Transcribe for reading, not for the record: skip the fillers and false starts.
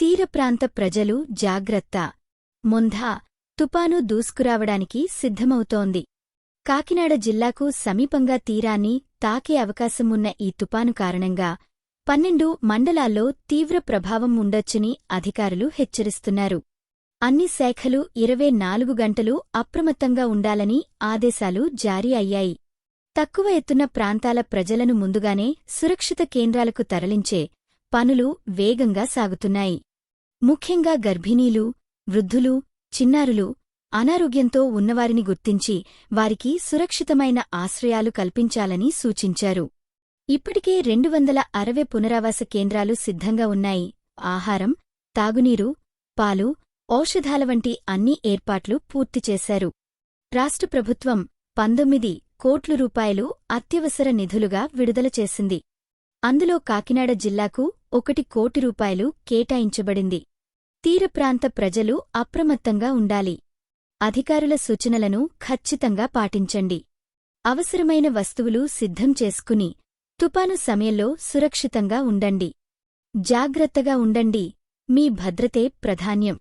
తీర ప్రాంత ప్రజలు జాగ్రత్త. మొంధా తుపాను దూసుకురావడానికి సిద్ధమవుతోంది. కాకినాడ జిల్లాకు సమీపంగా తీరాన్ని తాకే అవకాశం ఉన్న ఈ తుపాను కారణంగా 12 మండలాల్లో తీవ్ర ప్రభావం ఉండొచ్చని అధికారులు హెచ్చరిస్తున్నారు. అన్ని శాఖలు 24 గంటలు అప్రమత్తంగా ఉండాలని ఆదేశాలు జారీ అయ్యాయి. తక్కువ ఎత్తున ప్రాంతాల ప్రజలను ముందుగానే సురక్షిత కేంద్రాలకు తరలించే పనులు వేగంగా సాగుతున్నాయి. ముఖ్యంగా గర్భిణీలు, వృద్ధులు, చిన్నారులు, అనారోగ్యంతో ఉన్నవారిని గుర్తించి వారికి సురక్షితమైన ఆశ్రయాలు కల్పించాలని సూచించారు. ఇప్పటికే 260 పునరావాస కేంద్రాలు సిద్ధంగా ఉన్నాయి. ఆహారం, తాగునీరు, పాలు, ఔషధాల వంటి అన్ని ఏర్పాట్లు పూర్తి చేశారు. రాష్ట్ర ప్రభుత్వం 19 కోట్ల రూపాయలు అత్యవసర నిధులుగా విడుదల చేసింది. అందులో కాకినాడ జిల్లాకు 1 కోటి రూపాయలు కేటాయించబడింది. తీర ప్రాంత ప్రజలు అప్రమత్తంగా ఉండాలి. అధికారుల సూచనలను ఖచ్చితంగా పాటించండి. అవసరమైన వస్తువులు సిద్ధం చేసుకుని తుపాను సమయంలో సురక్షితంగా ఉండండి. జాగ్రత్తగా ఉండండి. మీ భద్రతే ప్రధాన్యం.